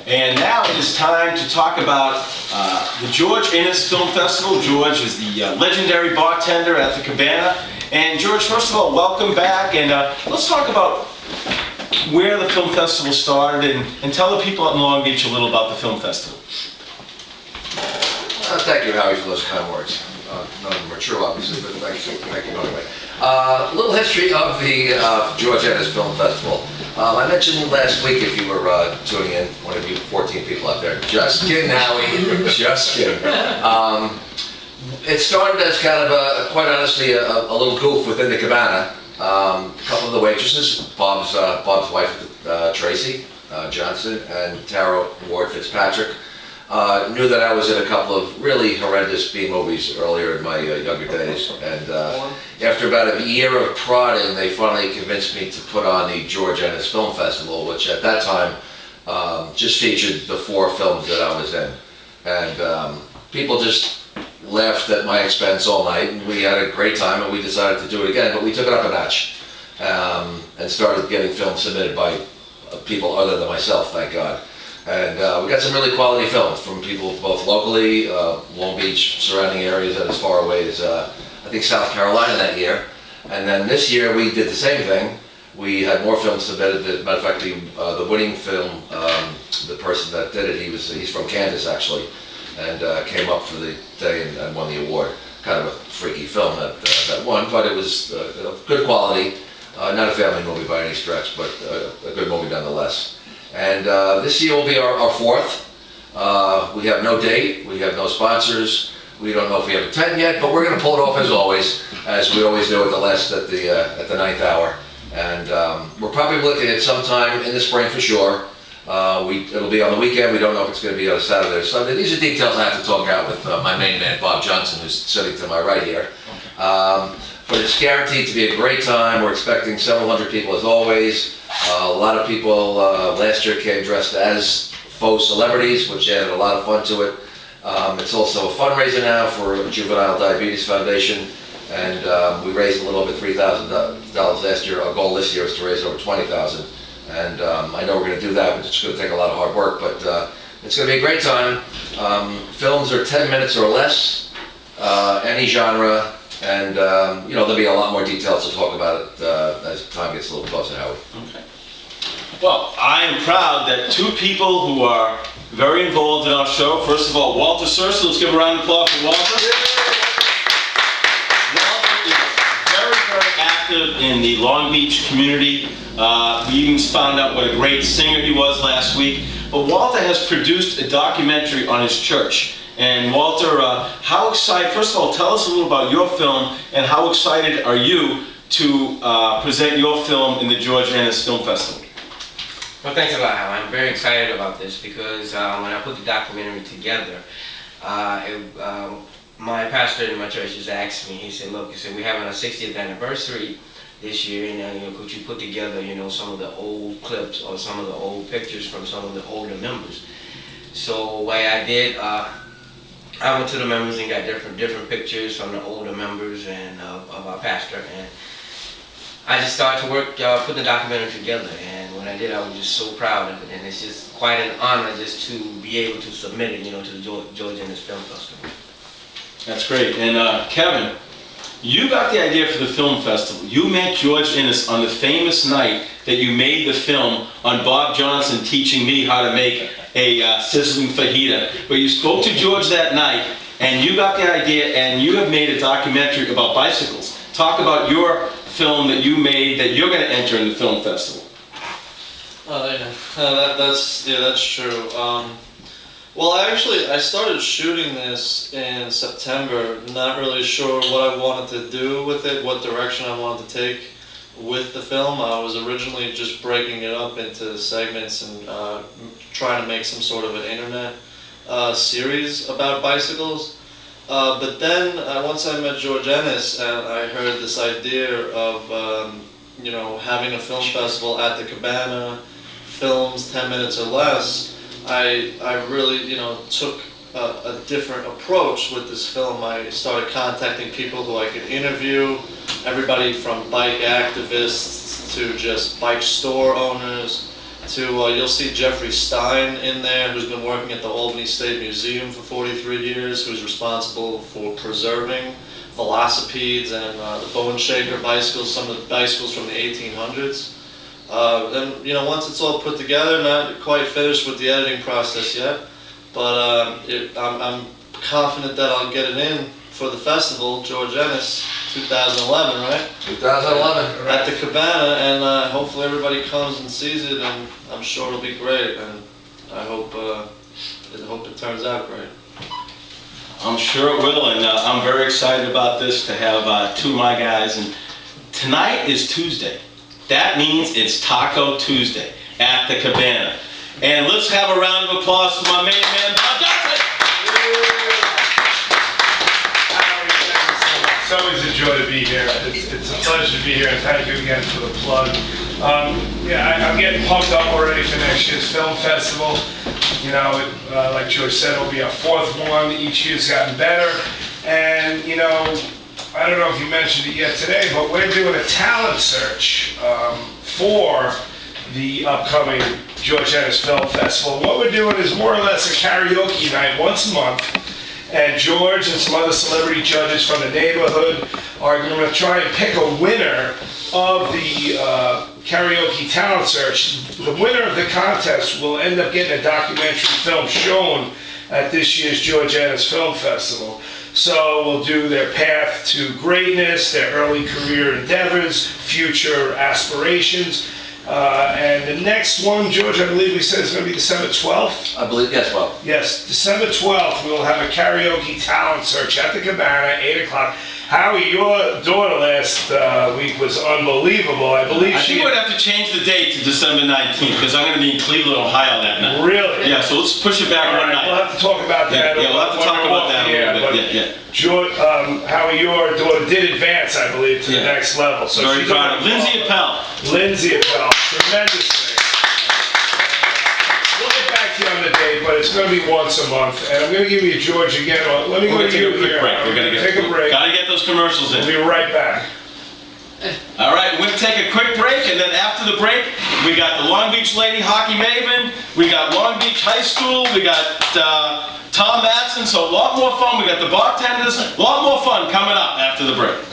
And now it is time to talk about the George Innes Film Festival. George is the legendary bartender at the Cabana. And George, first of all, welcome back. And let's talk about where the film festival started and tell the people out in Long Beach a little about the film festival. Thank you, Howie, for those kind words. None of them are true, obviously, but thank you anyway. A little history of the George Innes Film Festival. I mentioned last week, if you were tuning in, one of you 14 people out there, just kidding, Howie, just kidding. It started as kind of, quite honestly, a little goof within the Cabana. A couple of the waitresses, Bob's wife, Tracy Johnson, and Tara Ward Fitzpatrick, knew that I was in a couple of really horrendous B movies earlier in my younger days, and after about a year of prodding, they finally convinced me to put on the George Innes Film Festival, which at that time just featured the 4 films that I was in, and people just laughed at my expense all night, and we had a great time, and we decided to do it again, but we took it up a notch and started getting films submitted by people other than myself, thank God. And we got some really quality films from people both locally, Long Beach, surrounding areas, and as far away as I think South Carolina that year. And then this year we did the same thing. We had more films submitted. As a matter of fact, the winning film, the person that did it, he's from Kansas actually, and came up for the day and won the award. Kind of a freaky film that won, but it was good quality. Not a family movie by any stretch, but a good movie nonetheless. And this year will be our 4th. We have no date, we have no sponsors, we don't know if we have a tent yet, but we're going to pull it off as we always do at the 9th hour. And we're probably looking at sometime in the spring for sure. It'll be on the weekend. We don't know if it's going to be on a Saturday or Sunday. These are details I have to talk out with my main man, Bob Johnson, who's sitting to my right here. But it's guaranteed to be a great time. We're expecting several hundred people as always. A lot of people last year came dressed as faux celebrities, which added a lot of fun to it. It's also a fundraiser now for Juvenile Diabetes Foundation, and we raised a little over $3,000 last year. Our goal this year is to raise over $20,000, and I know we're going to do that, but it's going to take a lot of hard work, but it's going to be a great time. Films are 10 minutes or less, any genre, and there'll be a lot more details to talk about it as time gets a little closer, Howie. Okay. Well, I am proud that 2 people who are very involved in our show. First of all, Walter Searcy. Let's give a round of applause for Walter. Walter is very, very active in the Long Beach community. We even found out what a great singer he was last week. But Walter has produced a documentary on his church. And Walter, how excited, first of all, tell us a little about your film and how excited are you to present your film in the George Innes Film Festival? Well, thanks a lot, Howie. I'm very excited about this because when I put the documentary together, my pastor in my church just asked me, he said, look, we're having our 60th anniversary this year, and could you put together, some of the old clips or some of the old pictures from some of the older members? So what I did, I went to the members and got different pictures from the older members and of our pastor, and I just started to work, put the documentary together, and when I did, I was just so proud of it, and it's just quite an honor just to be able to submit it, to the George Innes Film Festival. That's great. And Kevin, you got the idea for the film festival. You met George Innes on the famous night that you made the film on Bob Johnson teaching me how to make a sizzling fajita. But you spoke to George that night, and you got the idea, and you have made a documentary about bicycles. Talk about your film that you made that you're going to enter in the film festival. That's true. Well, I started shooting this in September, not really sure what I wanted to do with it, what direction I wanted to take with the film. I was originally just breaking it up into segments and trying to make some sort of an internet series about bicycles. But then once I met George Innes and I heard this idea of having a film festival at the Cabana, films 10 minutes or less, I really took a different approach with this film. I started contacting people who I could interview, everybody from bike activists to just bike store owners, you'll see Jeffrey Stein in there, who's been working at the Albany State Museum for 43 years, who's responsible for preserving velocipedes and the bone shaker bicycles, some of the bicycles from the 1800s. And once it's all put together, not quite finished with the editing process yet, but I'm confident that I'll get it in for the festival, George Ennis, 2011, right? 2011. At the Cabana, and hopefully everybody comes and sees it, and I'm sure it'll be great, and I hope it turns out great. I'm sure it will, and I'm very excited about this to have two of my guys. And tonight is Tuesday. That means it's Taco Tuesday at the Cabana. And let's have a round of applause for my main man, Bob Johnson. It's always a joy to be here. It's a pleasure to be here, and thank you again for the plug. I'm getting pumped up already for next year's film festival. Like George said, it'll be our fourth one. Each year's gotten better. And, I don't know if you mentioned it yet today, but we're doing a talent search for the upcoming George Ennis Film Festival. What we're doing is more or less a karaoke night once a month. And George and some other celebrity judges from the neighborhood are going to try and pick a winner of the karaoke talent search. The winner of the contest will end up getting a documentary film shown at this year's George Ennis Film Festival. So we'll do their path to greatness, their early career endeavors, future aspirations. And the next one, George, I believe we said is going to be December 12th. I believe, yes, well. Yes, December 12th, we'll have a karaoke talent search at the Cabana, 8 o'clock. Howie, your daughter last week was unbelievable. I believe I think we'd have to change the date to December 19th, because I'm going to be in Cleveland, Ohio that night. Really? Yeah, so let's push it back one night. We'll have to talk about that. Yeah, we'll have to talk about that a little bit. Yeah. George, Howie, your daughter did advance, I believe, to the next level. So very she's proud of Lindsay Appel. Lindsay Appel, tremendous thing. We'll get back to you on the date, but it's going to be once a month. And I'm going to give you George again. Let me go to you here. We're going to take a break. Got to get those commercials in. We'll be right back. All right, we're going to take a quick break, and then after the break, we got the Long Beach Lady Hockey Maven, we got Long Beach High School, we got Tom Matson, so a lot more fun. We got the bartenders, a lot more fun coming up after the break.